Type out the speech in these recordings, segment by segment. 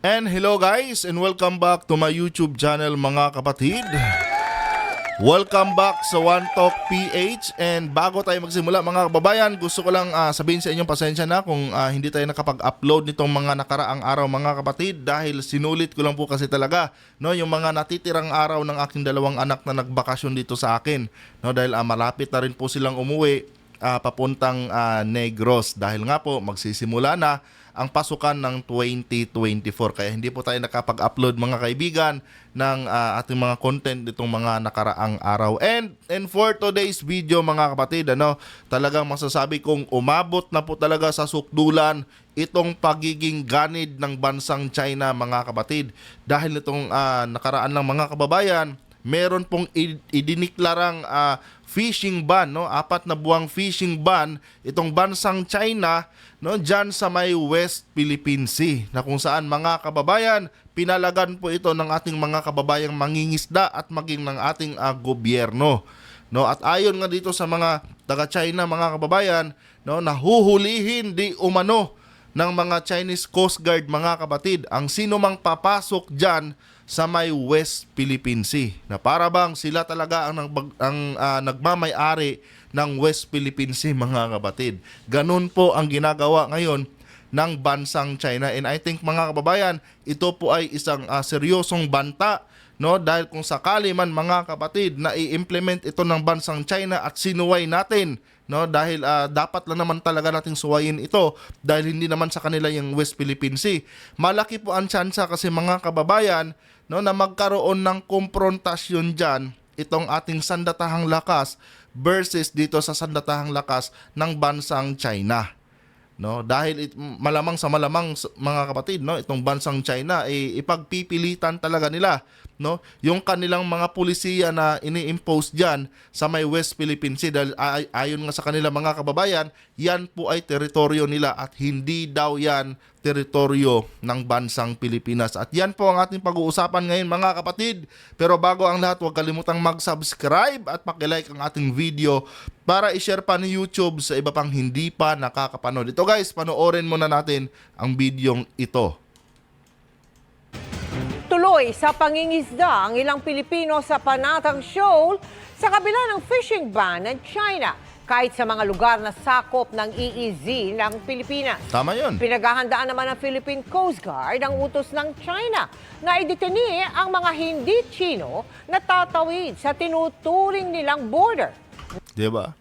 And hello guys, and welcome back to my YouTube channel mga kapatid. Welcome back sa One Talk PH. And bago tayo magsimula mga kababayan, gusto ko lang sabihin sa inyong pasensya na kung hindi tayo nakapag-upload nitong mga nakaraang araw mga kapatid, dahil sinulit ko lang po kasi talaga yung mga natitirang araw ng aking dalawang anak na nagbakasyon dito sa akin, dahil malapit na rin po silang umuwi papuntang Negros, dahil nga po magsisimula na ang pasukan ng 2024. Kaya hindi po tayo nakapag-upload mga kaibigan ng ating mga content ditong mga nakaraang araw. And for today's video mga kapatid, talagang masasabi kong umabot na po talaga sa sukdulan itong pagiging ganid ng bansang China mga kapatid. Dahil itong nakaraan lang mga kababayan, meron pong idiniklarang fishing ban, 4 na buwang fishing ban itong bansang China dyan sa may West Philippine Sea, na kung saan mga kababayan, pinalagan po ito ng ating mga kababayang mangingisda at maging ng ating gobyerno. At ayon nga dito sa mga taga-China mga kababayan, nahuhulihin di umano ng mga Chinese Coast Guard mga kapatid ang sino mang papasok dyan sa may West Philippine Sea, na para bang sila talaga ang nagmamay-ari ng West Philippine Sea mga kapatid. Ganun po ang ginagawa ngayon ng bansang China. And I think mga kababayan, ito po ay isang seryosong banta, dahil kung sakali man mga kapatid na i-implement ito ng bansang China at sinuway natin, dahil dapat lang naman talaga nating suwayin ito dahil hindi naman sa kanila yung West Philippine Sea. Malaki po ang tsansa kasi mga kababayan na magkaroon ng komprontasyon dyan itong ating sandatahang lakas versus dito sa sandatahang lakas ng bansang China. Dahil malamang sa malamang mga kapatid, itong bansang China ipagpipilitan talaga nila yung kanilang mga pulisiya na ini-impose diyan sa may West Philippine Sea, dahil ayon nga sa kanila mga kababayan, yan po ay teritoryo nila at hindi daw yan teritoryo ng bansang Pilipinas. At yan po ang ating pag-uusapan ngayon mga kapatid. Pero bago ang lahat, huwag kalimutang mag-subscribe at paki-like ang ating video para i-share pa ni YouTube sa iba pang hindi pa nakakapanood. Ito guys, panoorin muna natin ang videong ito. Tuloy sa pangingisda ang ilang Pilipino sa Panatag Shoal sa kabila ng fishing ban ng China, kahit sa mga lugar na sakop ng EEZ ng Pilipinas. Tama yun. Pinaghahandaan naman ng Philippine Coast Guard ang utos ng China na idetini ang mga hindi Chino na tatawid sa tinuturing nilang border. Diba?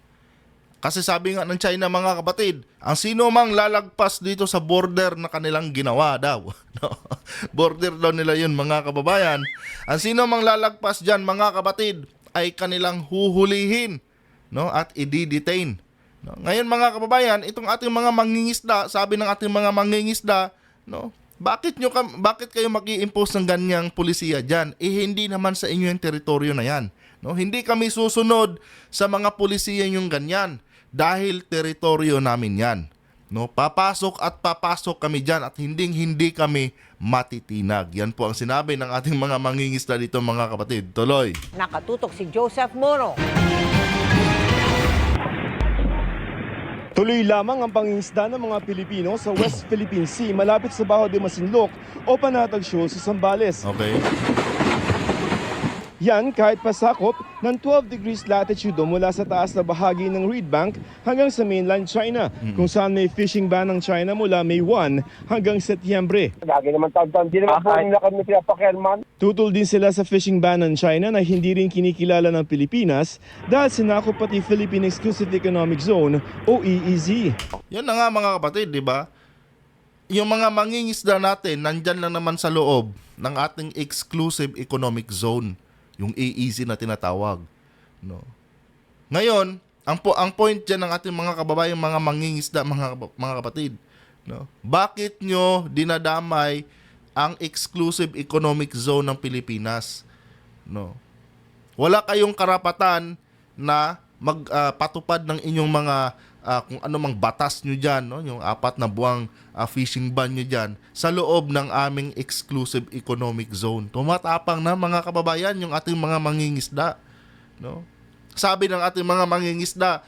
Kasi sabi nga ng China mga kapatid, ang sino mang lalagpas dito sa border na kanilang ginawa daw. Border daw nila yun mga kababayan. Ang sino mang lalagpas dyan mga kapatid ay kanilang huhulihin at i-detain. Ngayon mga kababayan, itong ating mga mangingisda, sabi ng ating mga mangingisda, bakit kayo mag-i-impose ng ganyang pulisiya dyan? Hindi naman sa inyo yung teritoryo na yan. Hindi kami susunod sa mga pulisiya yung ganyan dahil teritoryo namin yan. Papasok at papasok kami dyan at hindi kami matitinag. Yan po ang sinabi ng ating mga mangingisda dito mga kapatid. Tuloy. Nakatutok si Joseph Moro. Tuloy lamang ang pangingisda ng mga Pilipino sa West Philippine Sea malapit sa Baho de Masinloc o Panatag Shoal sa Zambales. Okay. Yan kahit pasakop ng 12 degrees latitude mula sa taas na bahagi ng Reed Bank hanggang sa mainland China, kung saan may fishing ban ng China mula May 1 hanggang Setyembre. Lagi naman taon-taon, di naman po nila kami pinapakialman. Tutol din sila sa fishing ban ng China na hindi rin kinikilala ng Pilipinas dahil sinakop pati Philippine Exclusive Economic Zone o EEZ. Yan na nga mga kapatid, di ba? Yung mga mangingisda natin, nandyan lang naman sa loob ng ating Exclusive Economic Zone, yung EEZ na tinatawag. Ngayon, ang point dyan ng ating mga kababayang mga mangingisda, mga kapatid, bakit nyo dinadamay ang Exclusive Economic Zone ng Pilipinas? Wala kayong karapatan na magpatupad ng inyong mga kung ano mang batas nyo dyan, yung 4 na buwang fishing ban nyo dyan sa loob ng aming Exclusive Economic Zone. Tumatapang na mga kababayan yung ating mga mangingisda. Sabi ng ating mga mangingisda,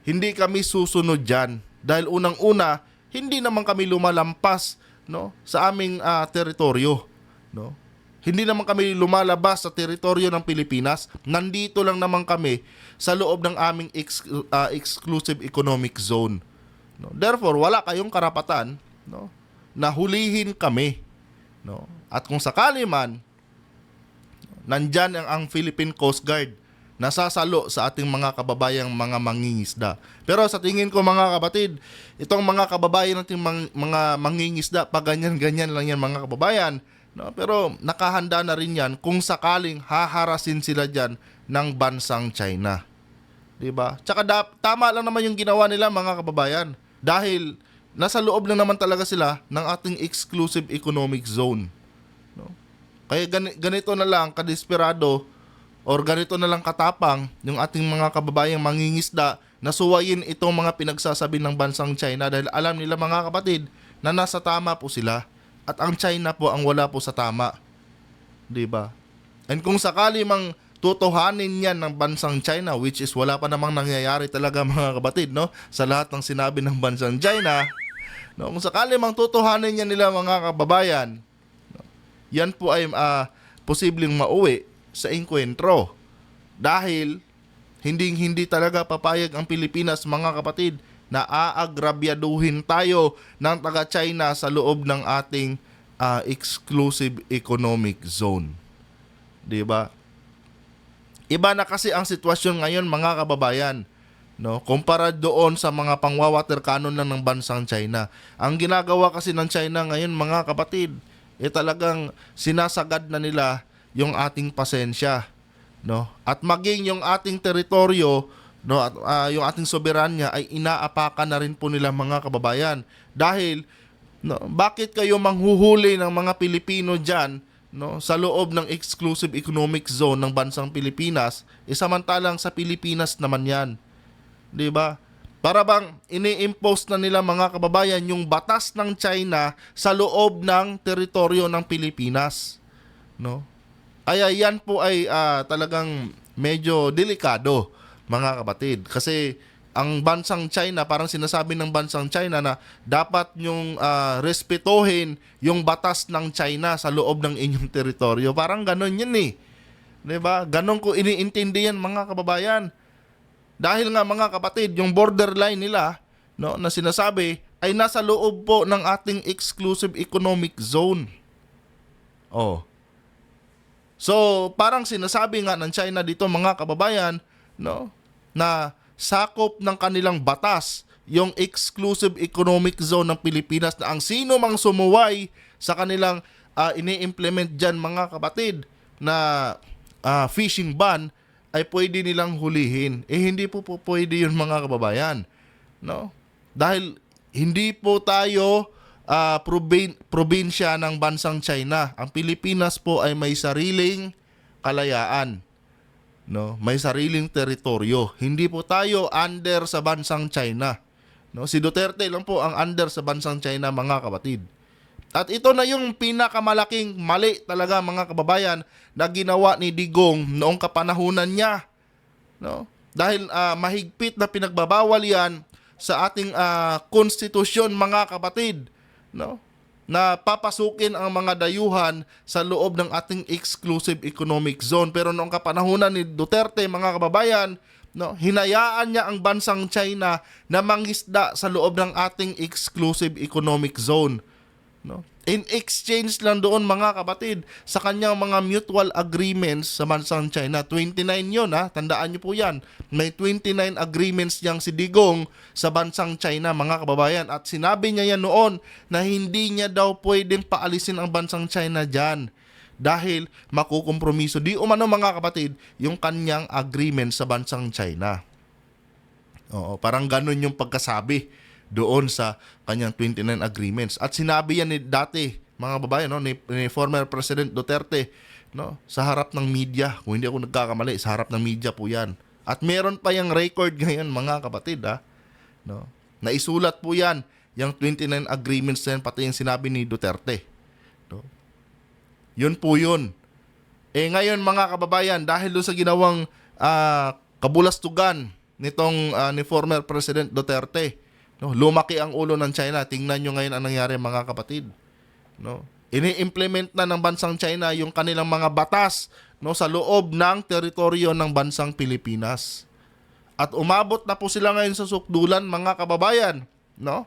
hindi kami susunod dyan dahil unang-una, hindi naman kami lumalampas no, sa aming teritoryo, no? Hindi naman kami lumalabas sa teritoryo ng Pilipinas. Nandito lang naman kami sa loob ng aming exclusive economic zone. No? Therefore, wala kayong karapatan, no, na hulihin kami, no? At kung sakali man nandyan ang Philippine Coast Guard nasasalo sa ating mga kababayang mga mangingisda. Pero sa tingin ko mga kapatid, itong mga kababayan nating mga mangingisda, pa ganyan-ganyan lang yan mga kababayan, no? Pero nakahanda na rin yan kung sakaling haharasin sila dyan ng bansang China. Diba? Tsaka tama lang naman yung ginawa nila mga kababayan. Dahil nasa loob lang naman talaga sila ng ating exclusive economic zone. No? Kaya ganito na lang kadesperado or ganito na lang katapang yung ating mga kababayang mangingisda na suwayin itong mga pinagsasabi ng bansang China dahil alam nila mga kapatid na nasa tama po sila at ang China po ang wala po sa tama. 'Di ba? And kung sakali mang tutuhanin yan ng bansang China, which is wala pa namang nangyayari talaga mga kapatid, no? Sa lahat ng sinabi ng bansang China, no? Kung sakali mang tutuhanin yan nila mga kababayan, no? Yan po ay posibleng mauwi sa engkwentro dahil hindi talaga papayag ang Pilipinas mga kapatid na aagrabyaduhin tayo ng taga-China sa loob ng ating exclusive economic zone. 'Di ba? Iba na kasi ang sitwasyon ngayon mga kababayan, no? Kumpara doon sa mga pangwawater cannon lang ng bansang China. Ang ginagawa kasi ng China ngayon mga kapatid, talagang sinasagad na nila yung ating pasensya, no? At maging yung ating teritoryo, no, at yung ating soberanya ay inaapakan na rin po nila mga kababayan. Dahil no, bakit kayo manghuhuli ng mga Pilipino diyan, no, sa loob ng exclusive economic zone ng bansang Pilipinas, samantalang sa Pilipinas naman 'yan. 'Di ba? Para bang ini-impose na nila mga kababayan yung batas ng China sa loob ng teritoryo ng Pilipinas, no? Kaya yan po ay talagang medyo delikado mga kapatid. Kasi ang bansang China, parang sinasabi ng bansang China na dapat yung respetuhin yung batas ng China sa loob ng inyong teritoryo. Parang ganon yun eh. 'Di ba? Ganon ko iniintindi yan mga kababayan. Dahil nga mga kapatid, yung borderline nila, no, na sinasabi ay nasa loob po ng ating exclusive economic zone. Oh. So, parang sinasabi nga ng China dito mga kababayan, no, na sakop ng kanilang batas yung exclusive economic zone ng Pilipinas na ang sino mang sumuway sa kanilang ini-implement dyan mga kapatid na fishing ban ay pwede nilang hulihin. Hindi po pwede yun mga kababayan, no? Dahil hindi po tayo probinsya ng bansang China. Ang Pilipinas po ay may sariling kalayaan, no? May sariling teritoryo. Hindi po tayo under sa bansang China, no? Si Duterte lang po ang under sa bansang China mga kapatid. At ito na yung pinakamalaking mali talaga mga kababayan na ginawa ni Digong noong kapanahunan niya, no? Dahil mahigpit na pinagbabawal yan sa ating konstitusyon mga kapatid, no, na papasukin ang mga dayuhan sa loob ng ating exclusive economic zone. Pero noong kapanahunan ni Duterte mga kababayan, no, hinayaan niya ang bansang China na mangisda sa loob ng ating exclusive economic zone, no? In exchange lang doon mga kapatid sa kanyang mga mutual agreements sa bansang China. 29 yun ha, tandaan niyo po yan. May 29 agreements niyang si Digong sa bansang China mga kababayan. At sinabi niya yan noon na hindi niya daw pwedeng paalisin ang bansang China dyan dahil makukompromiso di umano mga kapatid yung kanyang agreement sa bansang China. Oo, parang ganun yung pagkasabi doon sa kanyang 29 agreements. At sinabi yan ni dati, mga babae, no, ni former President Duterte, no, sa harap ng media. Kung hindi ako nagkakamali, sa harap ng media po yan. At meron pa yung record ngayon, mga kapatid, ha, no? Naisulat po yan, yung 29 agreements na yan, pati yung sinabi ni Duterte. No? Yun po yun. Ngayon, mga kababayan, dahil doon sa ginawang kabulastugan nitong ni former President Duterte, no, lumaki ang ulo ng China. Tingnan nyo ngayon ang nangyari mga kapatid. no? Ini-implement na ng bansang China yung kanilang mga batas, no, sa loob ng teritoryo ng bansang Pilipinas. At umabot na po sila ngayon sa sukdulan, mga kababayan, no?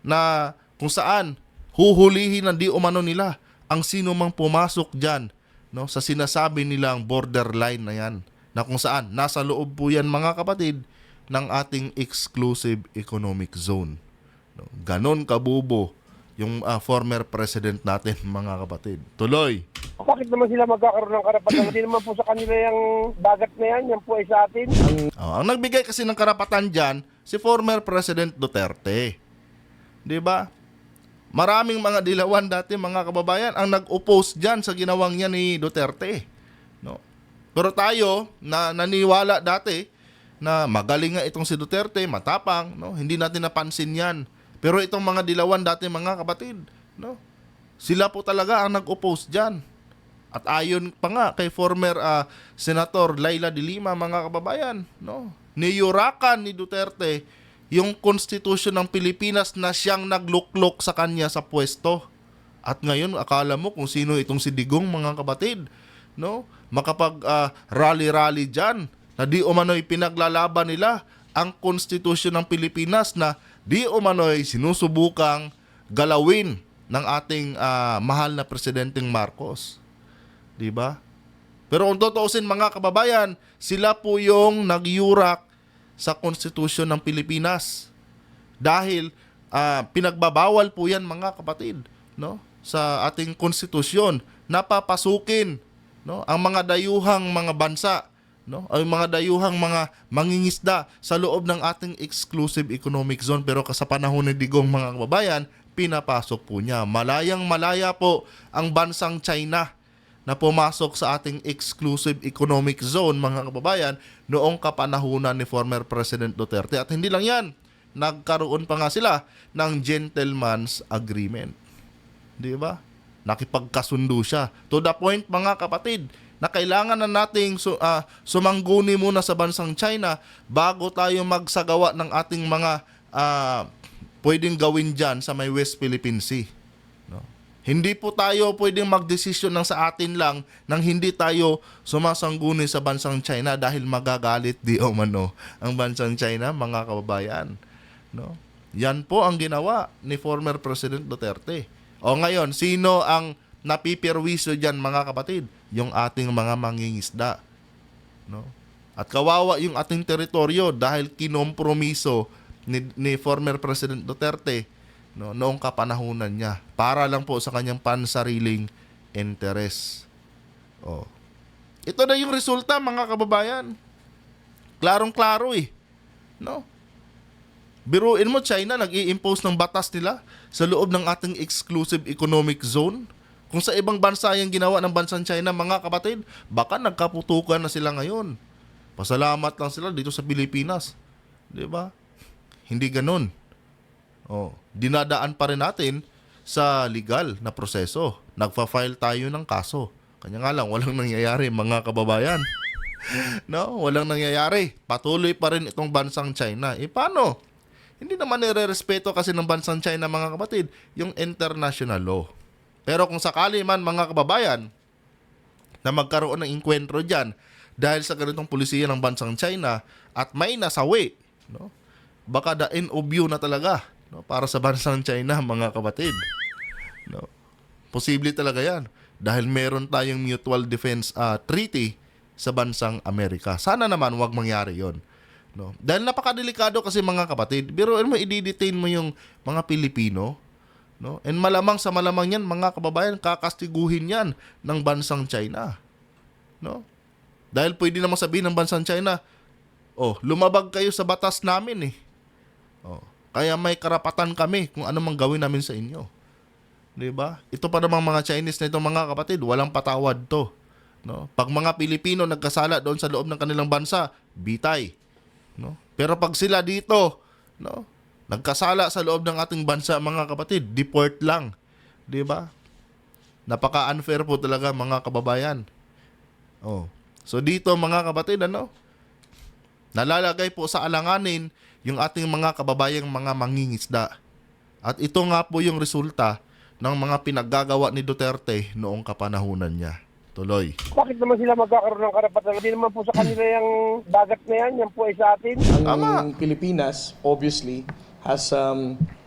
Na kung saan huhulihin na di umano nila ang sino mang pumasok diyan, no, sa sinasabi nilang borderline na yan, na kung saan nasa loob po yan, mga kapatid, ng ating exclusive economic zone. No? Ganon kabubo yung former president natin, mga kapatid. Tuloy. Bakit naman sila magkakaroon ng karapatan? Hindi naman po sa kanila yung dagat na yan po ay sa atin. Ang nagbigay kasi ng karapatan dyan, si former President Duterte. Di ba? Maraming mga dilawan dati, mga kababayan, ang nag-oppose dyan sa ginawang yan ni Duterte. No? Pero tayo, na naniwala dati, na magaling nga itong si Duterte, matapang, no? Hindi natin napansin yan. Pero itong mga dilawan dati, mga kapatid, no? Sila po talaga ang nag-oppose dyan. At ayon pa nga kay former Senator Laila de Lima, mga kababayan, no? Niyurakan ni Duterte yung konstitusyon ng Pilipinas na siyang nagluklok sa kanya sa pwesto. At ngayon, akala mo kung sino itong si Digong, mga kapatid, no? Makapag rally-rally dyan, na di umano'y pinaglalaban nila ang konstitusyon ng Pilipinas na di umano'y sinusubukang galawin ng ating mahal na Presidenteng Marcos. Di ba? Pero kung tutuusin, mga kababayan, sila po yung nagyurak sa konstitusyon ng Pilipinas. Dahil pinagbabawal po yan, mga kapatid, no? Sa ating konstitusyon, napapasukin, no, ang mga dayuhang mga bansa, no, ay mga dayuhang mga mangingisda sa loob ng ating exclusive economic zone. Pero sa panahon ni Digong, mga kababayan, pinapasok po niya. Malayang malaya po ang bansang China na pumasok sa ating exclusive economic zone, mga kababayan, noong kapanahunan ni former President Duterte. At hindi lang yan, nagkaroon pa nga sila ng gentleman's agreement. Di ba? Nakipagkasundo siya. To the point, mga kapatid, na kailangan na nating sumangguni muna sa bansang China bago tayo magsagawa ng ating mga pwedeng gawin dyan sa may West Philippine Sea. No? Hindi po tayo pwedeng magdesisyon ng sa atin lang nang hindi tayo sumasangguni sa bansang China dahil magagalit di o mano ang bansang China, mga kababayan. No? Yan po ang ginawa ni former President Duterte. O ngayon, sino ang napipirwisyo dyan, mga kapatid? Yung ating mga mangingisda, no? At kawawa yung ating teritoryo dahil kinompromiso ni former President Duterte, no, noong kapanahunan niya para lang po sa kanyang pansariling interes. Oh. Ito na yung resulta, mga kababayan. Klarong-klaro no? Biruin mo, China nag-i-impose ng batas nila sa loob ng ating exclusive economic zone. Kung sa ibang bansa yung ginawa ng bansang China, mga kapatid, baka nagkaputukan na sila ngayon. Pasalamat lang sila dito sa Pilipinas. Di ba? Hindi ganun. Dinadaan pa rin natin sa legal na proseso. Nagfa-file tayo ng kaso. Kanya nga lang, walang nangyayari, mga kababayan. No? Walang nangyayari. Patuloy pa rin itong bansang China. Paano? Hindi naman nire-respeto kasi ng bansang China, mga kapatid, yung international law. Pero kung sakali man, mga kababayan, na magkaroon ng inkwentro dyan dahil sa ganitong pulisiya ng bansang China at may nasawi, no? Baka the end of you na talaga, no? Para sa bansang China, mga kapatid. No? Posible talaga yan dahil meron tayong mutual defense treaty sa bansang Amerika. Sana naman wag mangyari yon. No? Dahil napakadelikado kasi, mga kapatid, pero mo i-detain mo yung mga Pilipino, no? And malamang sa malamang yan, mga kababayan, kakastiguhin yan ng bansang China. No? Dahil pwede namang sabihin ng bansang China, lumabag kayo sa batas namin kaya may karapatan kami kung ano mang gawin namin sa inyo. Diba? Ito pa namang mga Chinese na ito, mga kapatid, walang patawad to. No? Pag mga Pilipino nagkasala doon sa loob ng kanilang bansa, bitay. No? Pero pag sila dito, no, nagkasala sa loob ng ating bansa, mga kapatid, deport lang. 'Di ba? Napaka-unfair po talaga, mga kababayan. So dito, mga kapatid, nalalagay po sa alanganin yung ating mga kababayang mga mangingisda. At ito nga po yung resulta ng mga pinaggagawa ni Duterte noong kapanahunan niya. Tuloy. Bakit naman sila magkakaroon ng karapatan? Hindi naman po sa kanila yung dagat na yan po ay sa atin. Ang Pilipinas, obviously, has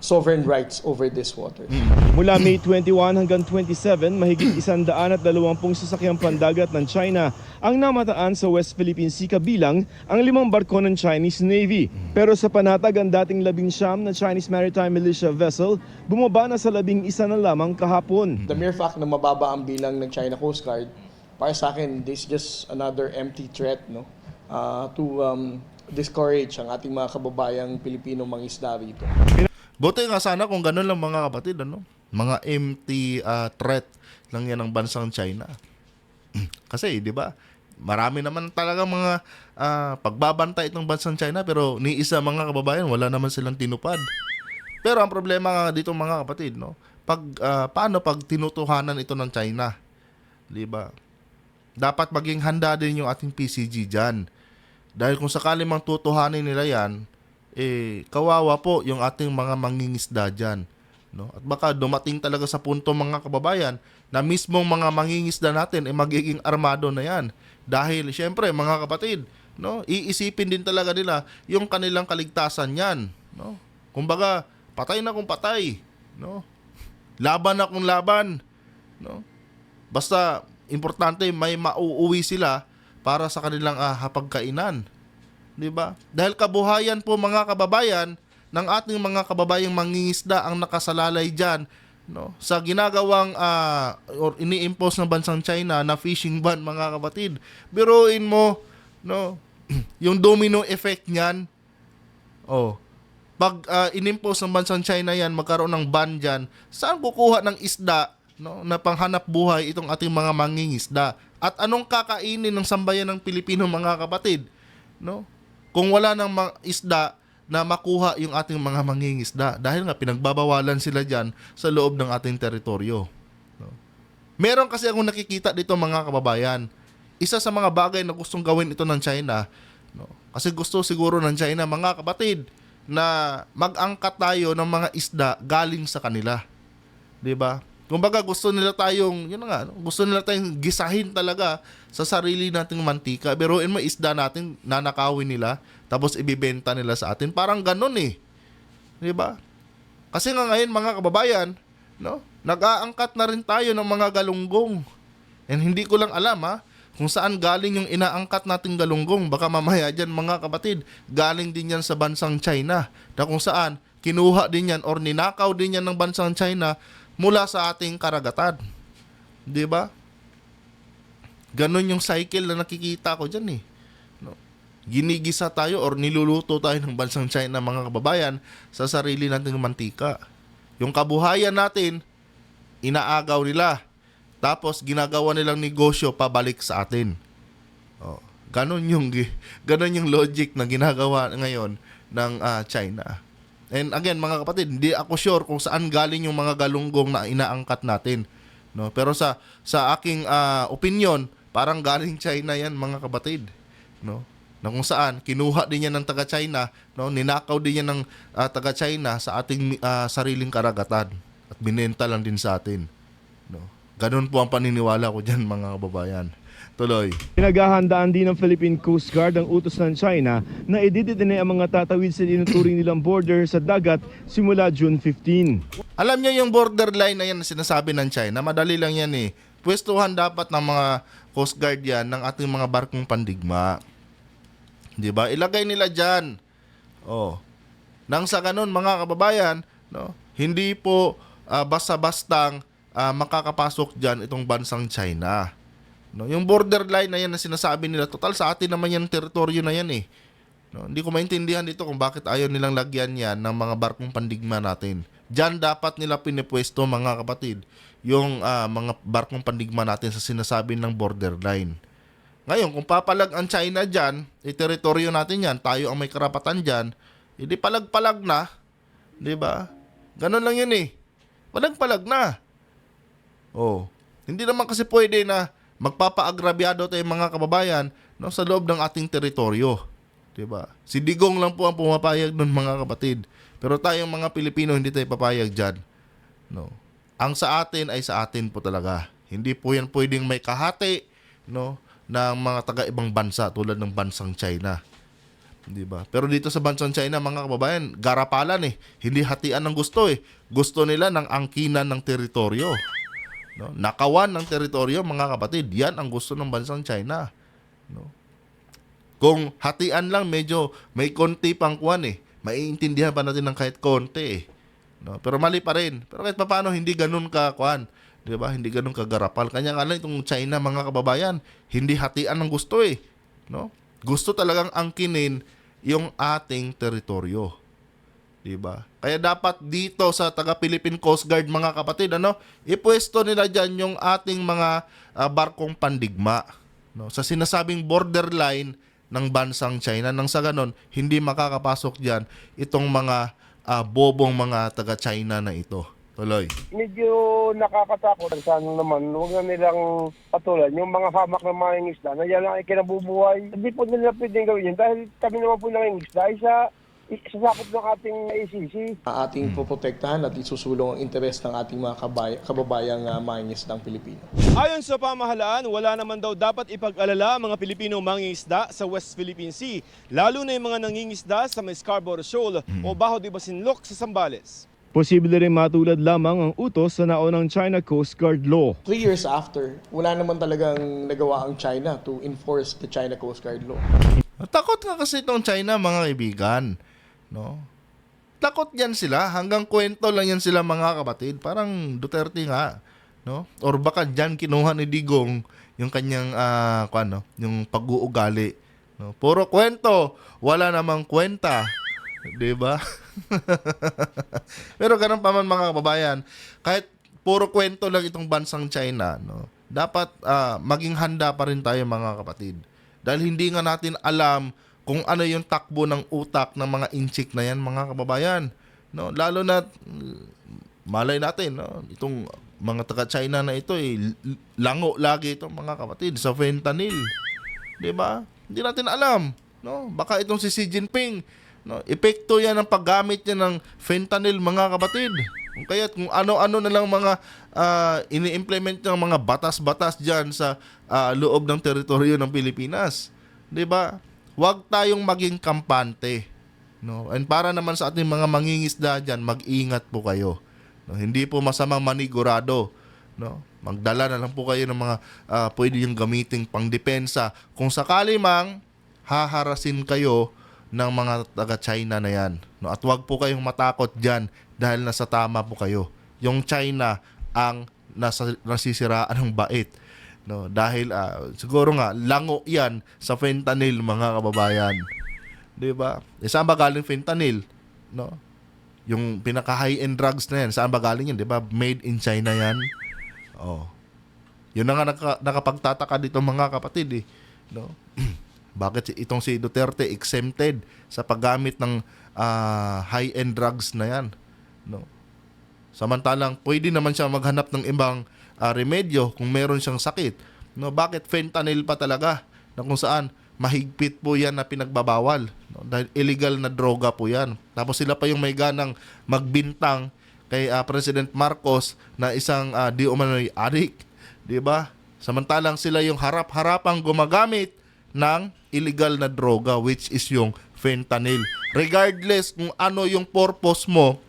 sovereign rights over this water. Mula May 21 hanggang 27, mahigit 120 sasakyang pandagat ng China ang namataan sa West Philippine Sea kabilang ang 5 barko ng Chinese Navy. Pero sa panatag ang dating 19 na Chinese Maritime Militia vessel, bumaba na sa 11 na lamang kahapon. The mere fact na mababa ang bilang ng China Coast Guard, para sa akin, this is just another empty threat, no? To discourage ang ating mga kababayang Pilipino mangisda rito. Buti nga sana kung ganun lang mga kapatid, ano? Mga empty threat lang yan ng bansang China. Kasi, di ba? Marami naman talaga mga pagbabantay itong bansang China pero ni isa mga kababayan wala naman silang tinupad. Pero ang problema nga dito mga kapatid, no? Paano pag tinutuhanan ito ng China? Di ba? Dapat maging handa din yung ating PCG diyan. Dahil kung sakali mang tutuhanin nila yan, kawawa po yung ating mga mangingisda dyan. No? At baka dumating talaga sa punto mga kababayan na mismong mga mangingisda natin magiging armado na yan. Dahil syempre mga kapatid, no, iisipin din talaga nila yung kanilang kaligtasan yan. No? Kumbaga, patay na kung patay. No? Laban na kung laban. No? Basta, importante may mauuwi sila para sa kanilang hapagkainan. 'Di ba? Dahil kabuhayan po mga kababayan ng ating mga kababayang mangingisda ang nakasalalay diyan, no, sa ginagawang or ini-impose ng bansang China na fishing ban mga kapatid. Biruin mo, no, yung domino effect niyan. Pag inimpose ng bansang China yan, magkaroon ng ban diyan, saan kukuha ng isda, no, na panghanap buhay itong ating mga mangingisda? At anong kakainin ng sambayan ng Pilipino mga kapatid? No? Kung wala ng mga isda na makuha yung ating mga mangingisda. Dahil nga pinagbabawalan sila dyan sa loob ng ating teritoryo. No? Meron kasi akong nakikita dito mga kababayan. Isa sa mga bagay na gustong gawin ito ng China. No? Kasi gusto siguro ng China mga kapatid na mag-angkat tayo ng mga isda galing sa kanila. 'Di ba? Kumbaga gusto nila tayong, yun nga, gusto nila tayong gisahin talaga sa sarili nating mantika. Biruin mo isda natin, nanakawin nila, tapos ibibenta nila sa atin. Parang ganun eh. Di ba? Kasi nga ngayon mga kababayan, no, nag-aangkat na rin tayo ng mga galunggong. And hindi ko lang alam kung saan galing yung inaangkat nating galunggong. Baka mamaya dyan mga kapatid, galing din yan sa bansang China. Na kung saan, kinuha din yan or ninakaw din yan ng bansang China mula sa ating karagatan. 'Di ba? Ganon yung cycle na nakikita ko diyan eh. No? Ginigisa tayo or niluluto tayo ng bansang China mga kababayan sa sarili nating mantika. Yung kabuhayan natin inaagaw nila. Tapos ginagawa nilang negosyo pabalik sa atin. Ganon yung logic na ginagawa ngayon ng China. And again, mga kapatid, hindi ako sure kung saan galing yung mga galunggong na inaangkat natin. No? Pero sa aking opinion, parang galing China yan, mga kapatid. No? Na kung saan, kinuha din yan ng taga-China, no? Ninakaw din yan ng taga-China sa ating sariling karagatan. At binenta lang din sa atin. No? Ganun po ang paniniwala ko dyan, mga kababayan. Tuloy. Pinaghahandaan din ng Philippine Coast Guard ang utos ng China na ididetine ang mga tatawid sa tinuturing nilang border sa dagat simula June 15. Alam niyo yung borderline na yan na sinasabi ng China, madali lang yan eh. Pwestuhan dapat ng mga Coast Guard yan ng ating mga barkong pandigma. 'Di ba? Ilagay nila diyan. Nang sa ganun mga kababayan, no, hindi po basta-bastang makakapasok diyan itong bansang China. No, yung borderline na yan na sinasabi nila, total sa atin naman yung teritoryo na yan eh. No, hindi ko maintindihan dito kung bakit ayaw nilang lagyan yan ng mga barkong pandigma natin. Diyan dapat nila pinipwesto mga kapatid, yung mga barkong pandigma natin sa sinasabi ng borderline. Ngayon, kung papalag ang China dyan, teritoryo natin yan, tayo ang may karapatan dyan, hindi palag-palag na, di ba? Ganon lang yun eh. Palag-palag na. Hindi naman kasi pwede na magpapaagrabyado tayo mga kababayan, no, sa loob ng ating teritoryo. Diba? Si Digong lang po ang pumapayag nun mga kapatid. Pero tayong mga Pilipino hindi tayo papayag dyan. No. ang sa atin ay sa atin po talaga. Hindi po yan pwedeng may kahati, no, ng mga taga-ibang bansa tulad ng bansang China. Di ba? Pero dito sa bansang China, mga kababayan, garapalan eh. Hindi hatian ng gusto eh. Gusto nila ng angkinan ng teritoryo. No? Nakawan ng teritoryo, mga kapatid. Yan ang gusto ng bansang China. No? Kung hatian lang, medyo may konti pang kuwan eh. Maiintindihan pa natin ng kahit konti eh. No? Pero mali pa rin. Pero kahit paano, hindi ganun ka kuwan. Di ba? Hindi ganun kagarapal. Kanya nga lang itong China, mga kababayan, hindi hatian ng gusto eh. No? Gusto talagang angkinin yung ating teritoryo. 'Di ba? Kaya dapat dito sa taga-Philippine Coast Guard, mga kapatid, ipwesto nila diyan yung ating mga barkong pandigma, no? Sa sinasabing borderline ng bansang China, nang sa ganon hindi makakapasok diyan itong mga bobong mga taga-China na ito. Tuloy. Medyo nakakatakot. Sana naman, huwag na nilang patulan. Yung mga hamak ng mga isda na yan ang ikinabubuhay. Hindi po nila pwedeng gawin yun dahil kami naman po nangingisda ay sa sakop ng ating ACC. Ating poprotektahan at isusulong ang interes ng ating mga kababayang mangingisdang Pilipino. Ayon sa pamahalaan, wala naman daw dapat ipag-alala ang mga Pilipinong mangingisda sa West Philippine Sea, lalo na yung mga nangingisda sa may Scarborough Shoal o Bajo de Masinloc sa Zambales. Posible rin matulad lamang ang utos sa naunang China Coast Guard Law. 3 years after, wala naman talagang nagawa ang China to enforce the China Coast Guard Law. Takot nga kasi itong China, mga kaibigan. No? Takot yan sila. Hanggang kwento lang yan sila, mga kapatid. Parang Duterte nga. No? Or baka dyan kinuha ni Digong yung kanyang yung pag-uugali. No? Puro kwento. Wala namang kwenta. Diba? Pero ganun pa man, mga kababayan, kahit puro kwento lang itong bansang China, no, dapat maging handa pa rin tayo, mga kapatid. Dahil hindi nga natin alam kung ano yung takbo ng utak ng mga inchik na yan, mga kababayan. No, lalo na malay natin, no, itong mga taga-China na ito lango lagi itong mga kapatid sa fentanyl. 'Di ba? Hindi natin alam, no? Baka itong si Xi Jinping, no, epekto yan ng paggamit niya ng fentanyl, mga kapatid. Kaya kung ano-ano na lang mga ini-implement ng mga batas-batas dyan sa loob ng teritoryo ng Pilipinas. 'Di ba? Huwag tayong maging kampante. No? And para naman sa ating mga mangingisda dyan, mag-ingat po kayo. No? Hindi po masamang manigurado. No? Magdala na lang po kayo ng mga pwede yung gamiting pangdepensa. Kung sakali mang haharasin kayo ng mga taga-China na yan. No? At huwag po kayong matakot dyan dahil nasa tama po kayo. Yung China ang nasisiraan ng bait. No? Dahil siguro nga, lango yan sa fentanyl, mga kababayan. Diba? Saan ba galing fentanyl? No? Yung pinaka high-end drugs na yan, saan ba galing yan? Diba? Made in China yan. Oh. Yun na nga nakapagtataka dito, mga kapatid. No? Bakit itong si Duterte exempted sa paggamit ng high-end drugs na yan? No? Samantalang pwede naman siya maghanap ng ibang remedyo kung meron siyang sakit. No, bakit fentanyl pa talaga? Na kung saan mahigpit po yan na pinagbabawal. No, dahil illegal na droga po yan. Tapos sila pa yung may ganang magbintang kay President Marcos na isang di umano'y adik. Diba? Samantalang sila yung harap-harapang gumagamit ng illegal na droga, which is yung fentanyl. Regardless kung ano yung purpose mo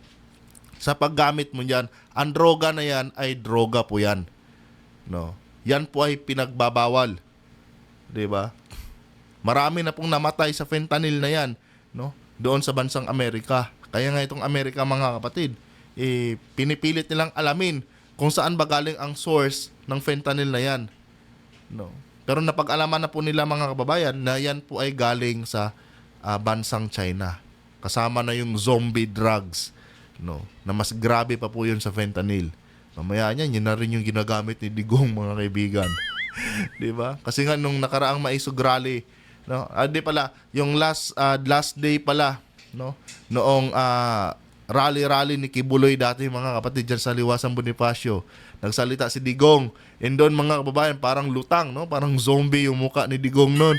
sa paggamit mo yan, ang droga na yan ay droga po yan. No? Yan po ay pinagbabawal. 'Di ba? Marami na pong namatay sa fentanyl na yan, no? Doon sa bansang Amerika. Kaya nga itong Amerika, mga kapatid, pinipilit nilang alamin kung saan ba galing ang source ng fentanyl na yan. No? Pero napag-alaman na po nila, mga kababayan, na yan po ay galing sa bansang China. Kasama na yung zombie drugs. No, na mas grabe pa po yun sa fentanyl. Mamaya niyan, yun na rin yung ginagamit ni Digong, mga kaibigan. Di ba? Kasi nga nung nakaraang Maisog Rally, no, di pala, yung last day pala, no, noong rally ni Kibuloy dati, mga kapatid, dyan sa Liwasan Bonifacio, nagsalita si Digong. And doon, mga kababayan, parang lutang, no? Parang zombie yung muka ni Digong noon.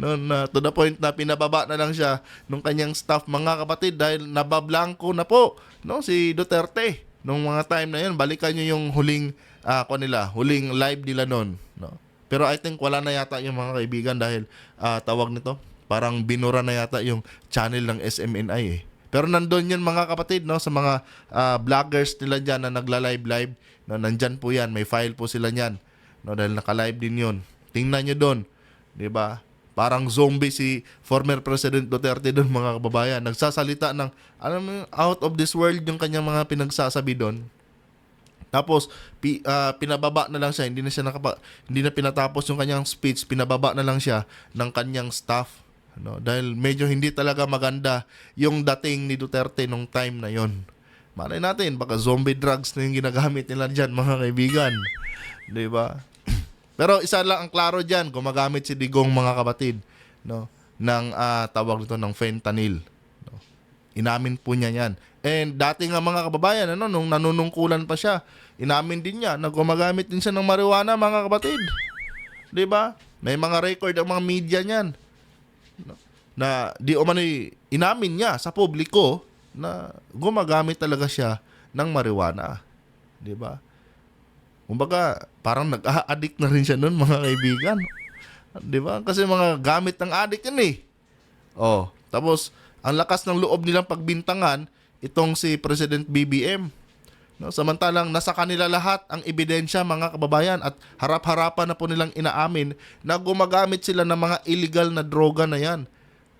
No, to the point na pinababa na lang siya nung kanyang staff, mga kapatid, dahil nabablangko na po, no, si Duterte. nung mga time na yun, balikan nyo yung huling huling live nila noon, no? Pero I think wala na yata yung mga kaibigan dahil tawag nito, parang binura na yata yung channel ng SMNI eh. Pero nandun yun mga kapatid, no, sa mga vloggers nila dyan na nagla-live, no, nandyan po yan, may file po sila niyan, no, dahil naka-live din yun. Tingnan nyo doon, di ba? Parang zombie si former President Duterte doon mga kababayan. Nagsasalita ng, alam mo, out of this world yung kanyang mga pinagsasabi doon. Tapos pinababa na lang siya, hindi na pinatapos yung kanyang speech, pinababa na lang siya ng kanyang staff, no? Dahil medyo hindi talaga maganda yung dating ni Duterte nung time na yon. Malay natin baka zombie drugs na yung ginagamit nila diyan mga kaibigan. 'Di ba? Pero isa lang ang klaro diyan, gumagamit si Digong mga kapatid, no, ng tawag nito ng fentanyl. Inamin po niya yan. And dati nga mga kababayan, nung nanunungkulan pa siya, inamin din niya na gumagamit din siya ng marijuana mga kapatid. 'Di ba? May mga record ang mga media niyan. Na di umano'y inamin niya sa publiko na gumagamit talaga siya ng marijuana. 'Di ba? Kumbaga, parang nag-a-addict na rin siya noon mga kaibigan. 'Di ba? Kasi mga gamit ng addict yan eh. Oh, tapos ang lakas ng loob nilang pagbintangan itong si President BBM. No, samantalang nasa kanila lahat ang ebidensya mga kababayan at harap-harapan na po nilang inaamin na gumagamit sila ng mga illegal na droga na yan.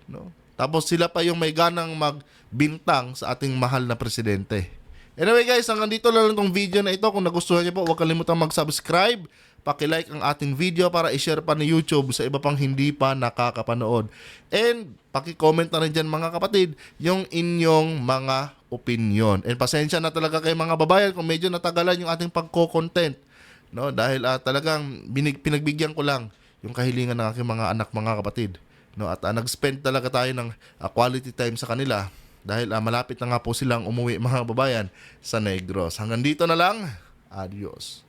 No? Tapos sila pa yung may ganang magbintang sa ating mahal na presidente. Anyway guys, hanggang dito lang itong video na ito. Kung nagustuhan niyo po, huwag kalimutang mag-subscribe. Paki-like ang ating video para i-share pa ni YouTube sa iba pang hindi pa nakakapanood. And paki-comment na rin dyan mga kapatid yung inyong mga opinion. And pasensya na talaga kay mga babayan kung medyo natagalan yung ating pagko-content. No? Dahil talagang pinagbigyan ko lang yung kahilingan ng aking mga anak mga kapatid. No? At nag-spend talaga tayo ng quality time sa kanila dahil malapit na nga po silang umuwi mga babayan sa Negros. Hanggang dito na lang. Adios.